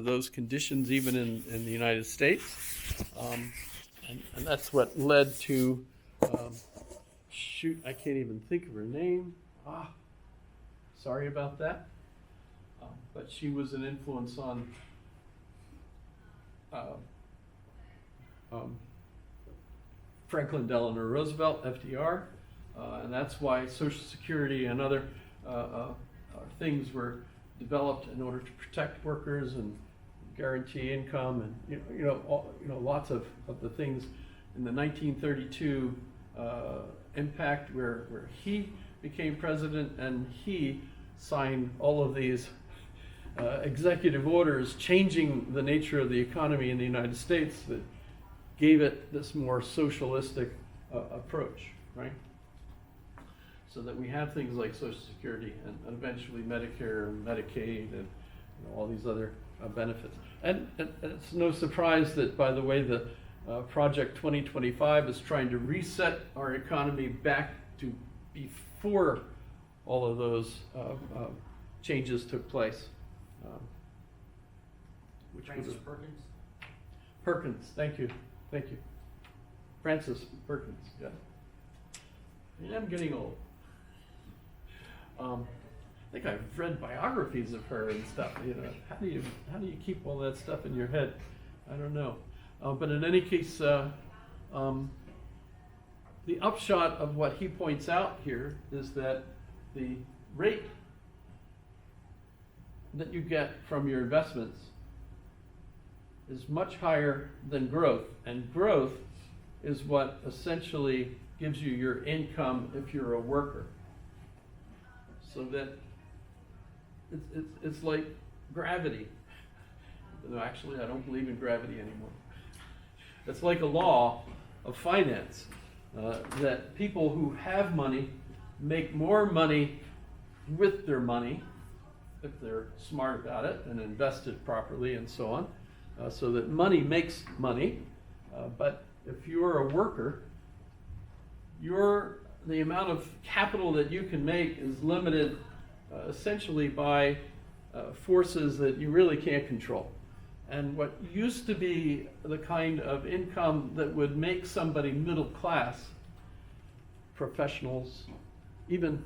those conditions even in the United States. And that's what led to, shoot, I can't even think of her name. Sorry about that. But she was an influence on Franklin Delano Roosevelt, FDR, and that's why Social Security and other things were developed in order to protect workers and guarantee income, and lots of the things in the 1932 impact where he became president, and he signed all of these executive orders changing the nature of the economy in the United States that gave it this more socialistic approach, right? So that we have things like Social Security and eventually Medicare and Medicaid and all these other benefits. And it's no surprise that, by the way, the Project 2025 is trying to reset our economy back to before all of those changes took place. Francis Perkins? Perkins, thank you. Francis Perkins, yeah. I'm getting old. I think I've read biographies of her and stuff. How do you keep all that stuff in your head? I don't know. But in any case, the upshot of what he points out here is that the rate that you get from your investments is much higher than growth, and growth is what essentially gives you your income if you're a worker. So that it's like gravity. No, actually, I don't believe in gravity anymore. It's like a law of finance, that people who have money make more money with their money if they're smart about it and invest it properly and so on, so that money makes money. But if you're a worker, the amount of capital that you can make is limited essentially by forces that you really can't control. And what used to be the kind of income that would make somebody middle class, professionals, even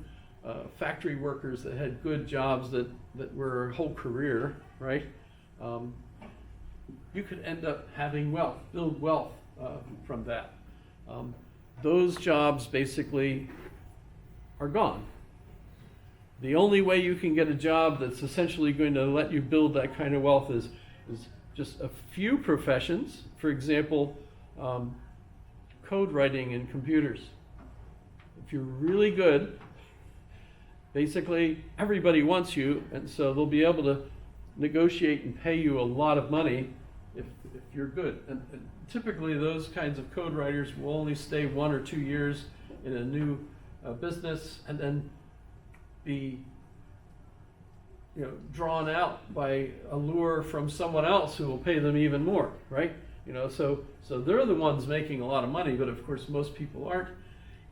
factory workers that had good jobs that were a whole career, right? You could end up having wealth, build wealth from that. Those jobs basically are gone. The only way you can get a job that's essentially going to let you build that kind of wealth is just a few professions. For example, code writing in computers. If you're really good, basically everybody wants you, and so they'll be able to negotiate and pay you a lot of money if you're good. And typically those kinds of code writers will only stay 1 or 2 years in a new business and then be drawn out by a lure from someone else who will pay them even more, right? So they're the ones making a lot of money, but of course most people aren't.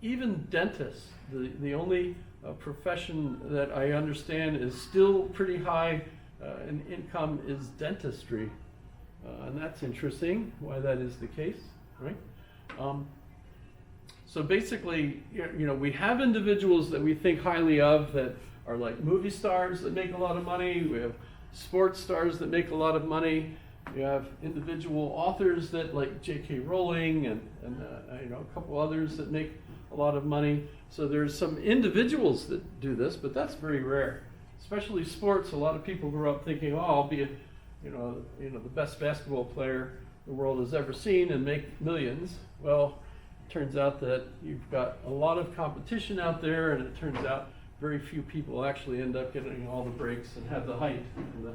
Even dentists, the only profession that I understand is still pretty high in income is dentistry. And that's interesting why that is the case, right? So basically, we have individuals that we think highly of that are like movie stars that make a lot of money. We have sports stars that make a lot of money. You have individual authors that like J.K. Rowling and a couple others that make a lot of money. So there's some individuals that do this, but that's very rare. Especially sports. A lot of people grow up thinking, I'll be the best basketball player the world has ever seen and make millions. Well, it turns out that you've got a lot of competition out there, and it turns out very few people actually end up getting all the breaks and have the height and the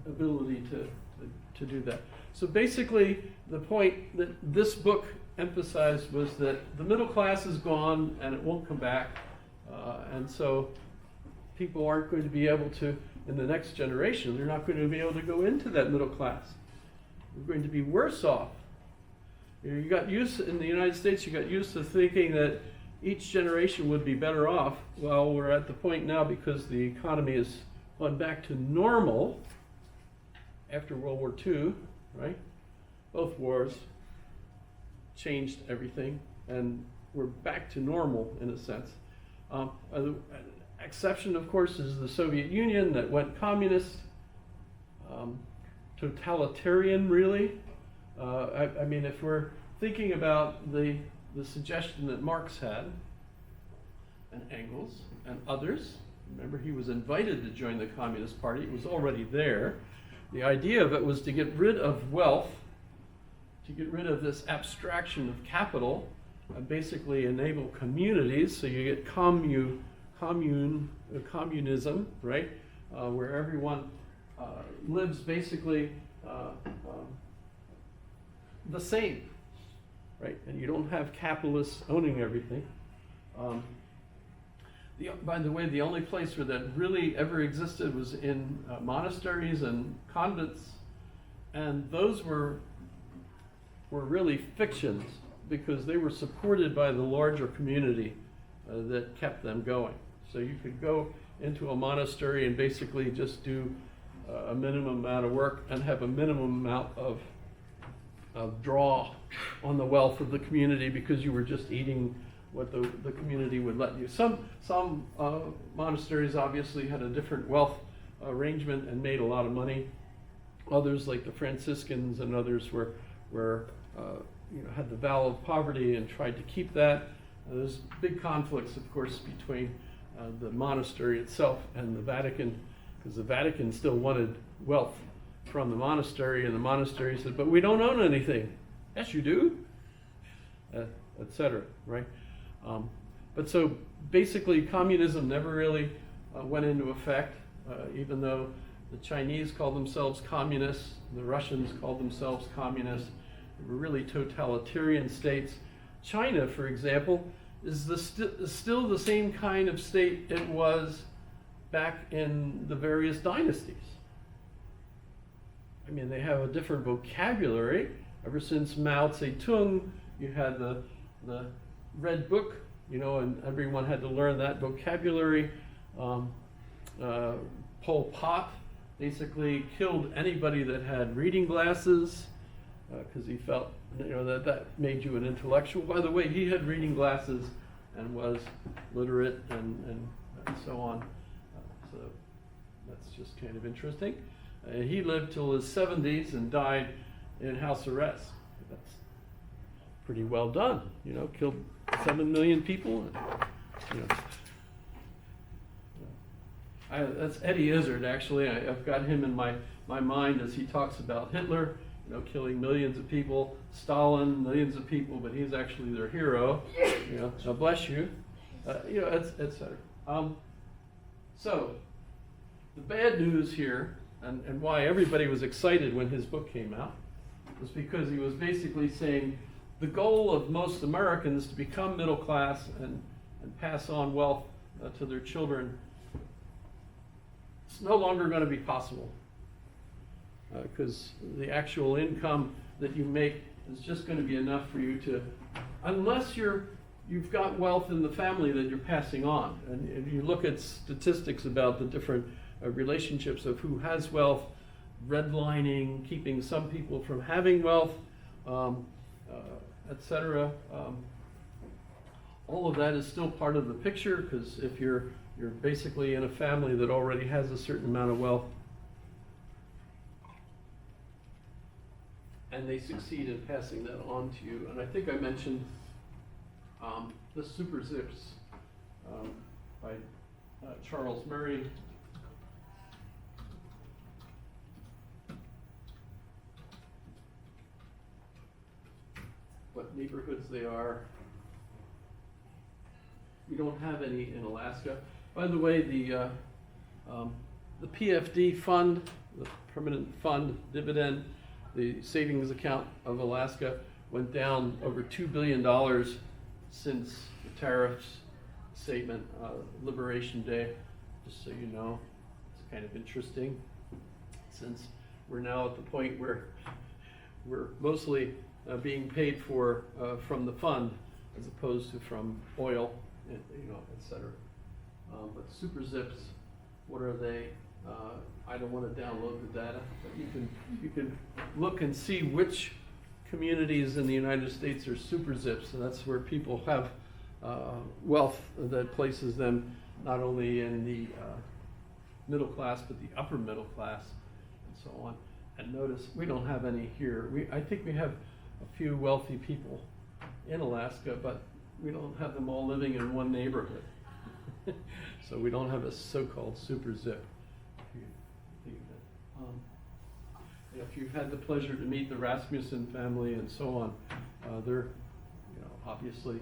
ability to do that. So basically, the point that this book emphasized was that the middle class is gone and it won't come back, and so people aren't going to be able to, in the next generation, they're not going to be able to go into that middle class. We're going to be worse off. You got used, in the United States, you got used to thinking that each generation would be better off. Well, we're at the point now, because the economy has gone back to normal, after World War II, right? Both wars changed everything, and we're back to normal in a sense. The exception, of course, is the Soviet Union that went communist, totalitarian, really. I mean, if we're thinking about the suggestion that Marx had, and Engels, and others, remember he was invited to join the Communist Party, it was already there. The idea of it was to get rid of wealth, to get rid of this abstraction of capital, and basically enable communities, so you get communism, right? Where everyone lives basically the same, right? And you don't have capitalists owning everything. By the way, the only place where that really ever existed was in monasteries and convents, and those were really fictions because they were supported by the larger community that kept them going. So you could go into a monastery and basically just do a minimum amount of work and have a minimum amount of draw on the wealth of the community because you were just eating what the community would let you. Some monasteries obviously had a different wealth arrangement and made a lot of money. Others, like the Franciscans and others, were had the vow of poverty and tried to keep that. There's big conflicts, of course, between the monastery itself and the Vatican, because the Vatican still wanted wealth from the monastery, and the monastery said, "But we don't own anything." "Yes, you do," etc. Right? But so basically, communism never really went into effect, even though the Chinese called themselves communists, the Russians called themselves communists. They were really totalitarian states. China, for example, is still the same kind of state it was back in the various dynasties. I mean, they have a different vocabulary. Ever since Mao Zedong, you had the Red Book, and everyone had to learn that vocabulary. Pol Pot basically killed anybody that had reading glasses because he felt that made you an intellectual. By the way, he had reading glasses and was literate and so on. So that's just kind of interesting. He lived till his 70s and died in house arrest. That's pretty well done, killed 7 million people. That's Eddie Izzard, actually. I've got him in my mind as he talks about Hitler, killing millions of people, Stalin, millions of people, but he's actually their hero. So bless you, etc. So the bad news here, and why everybody was excited when his book came out, was because he was basically saying the goal of most Americans to become middle class and pass on wealth to their children, it's no longer going to be possible because the actual income that you make is just going to be enough for you to, unless you've got wealth in the family that you're passing on. And if you look at statistics about the different relationships of who has wealth, redlining, keeping some people from having wealth, etc. All of that is still part of the picture, because if you're basically in a family that already has a certain amount of wealth, and they succeed in passing that on to you. And I think I mentioned the Super Zips by Charles Murray. What neighborhoods they are. We don't have any in Alaska. By the way, the PFD fund, the Permanent Fund Dividend, the savings account of Alaska went down over $2 billion since the tariffs statement, Liberation Day, just so you know. It's kind of interesting, since we're now at the point where we're mostly being paid for from the fund as opposed to from oil, etc. But Super Zips, what are they? I don't want to download the data, but you can look and see which communities in the United States are super zips, and that's where people have wealth that places them not only in the middle class, but the upper middle class, and so on. And notice we don't have any here. I think we have a few wealthy people in Alaska, but we don't have them all living in one neighborhood. So we don't have a so-called super zip. If you've had the pleasure to meet the Rasmussen family and so on, they're, obviously,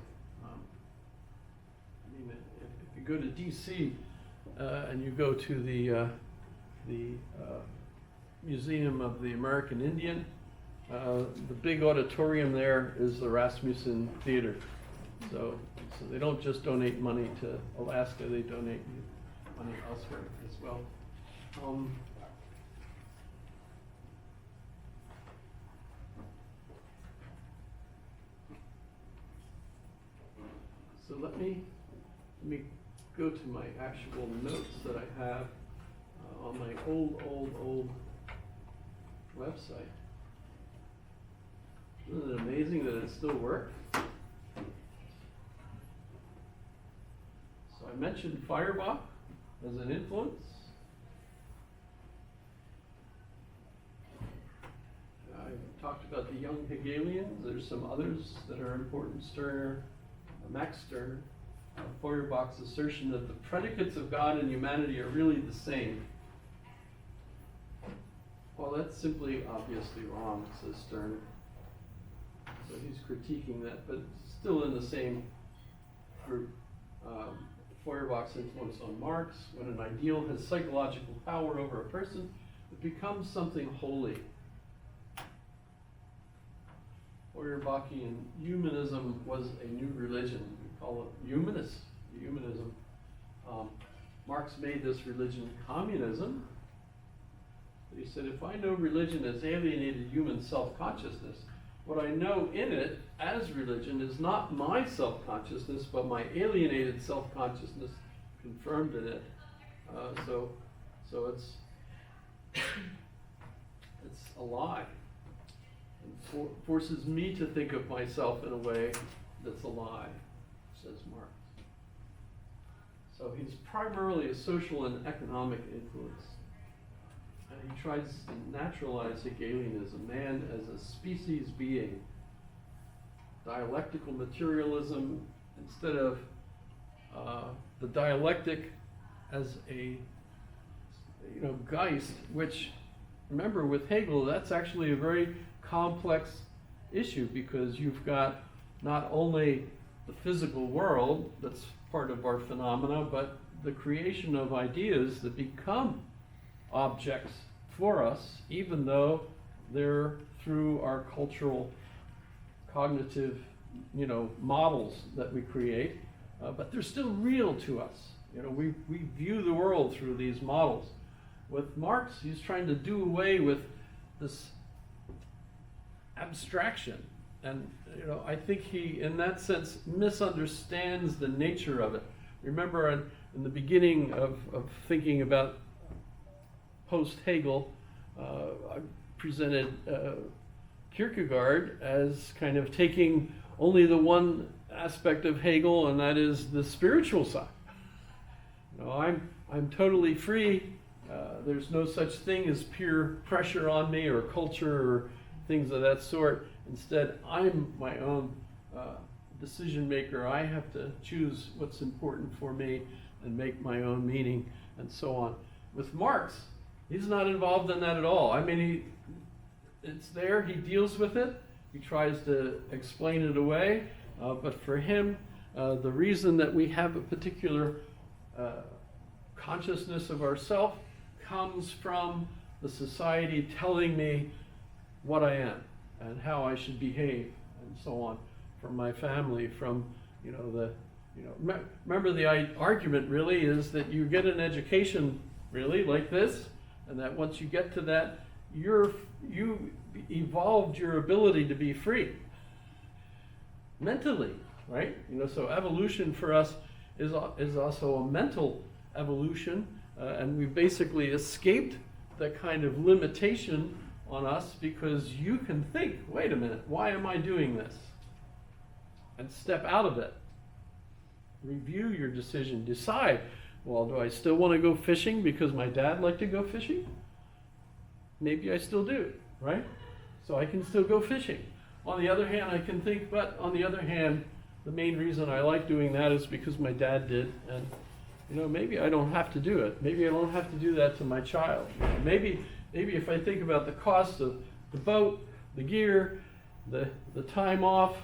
if you go to D.C. And you go to the Museum of the American Indian, the big auditorium there is the Rasmussen Theater. So they don't just donate money to Alaska, they donate money elsewhere as well. So let me go to my actual notes that I have on my old website. Isn't it amazing that it still works? So I mentioned Feuerbach as an influence. I talked about the young Hegelians. There's some others that are important. Stirner, Max Stirner. Feuerbach's assertion that the predicates of God and humanity are really the same. Well, that's simply obviously wrong, says Stirner. So he's critiquing that, but still in the same group. Feuerbach's influence on Marx: when an ideal has psychological power over a person, it becomes something holy. Feuerbachian humanism was a new religion. We call it humanism. Marx made this religion communism. He said, if I know religion as alienated human self-consciousness, what I know in it as religion is not my self-consciousness, but my alienated self-consciousness confirmed in it. So it's a lie. And forces me to think of myself in a way that's a lie, says Marx. So he's primarily a social and economic influence. And he tries to naturalize Hegelianism, man as a species being. Dialectical materialism instead of the dialectic as a Geist, which, remember, with Hegel, that's actually a very complex issue, because you've got not only the physical world that's part of our phenomena, but the creation of ideas that become objects for us, even though they're through our cultural cognitive models that we create, but they're still real to us. We view the world through these models. With Marx, he's trying to do away with this abstraction, and I think he, in that sense, misunderstands the nature of it. Remember, in the beginning of thinking about post-Hegel, I presented Kierkegaard as kind of taking only the one aspect of Hegel, and that is the spiritual side. I'm totally free. There's no such thing as peer pressure on me or culture or things of that sort. Instead, I'm my own decision maker. I have to choose what's important for me and make my own meaning, and so on. With Marx, he's not involved in that at all. I mean, it's there, he deals with it, he tries to explain it away, but for him, the reason that we have a particular consciousness of ourself comes from the society telling me what I am and how I should behave, and so on, from my family, from remember the argument really is that you get an education really like this, and that once you get to that, you evolved your ability to be free mentally, right? So evolution for us is also a mental evolution, And we've basically escaped that kind of limitation on us because you can think, wait a minute, why am I doing this? And step out of it. Review your decision. Decide, well, do I still want to go fishing because my dad liked to go fishing? Maybe I still do, right? So I can still go fishing. On the other hand, I can think, but on the other hand, the main reason I like doing that is because my dad did, and maybe I don't have to do it. Maybe I don't have to do that to my child. Maybe if I think about the cost of the boat, the gear, the time off,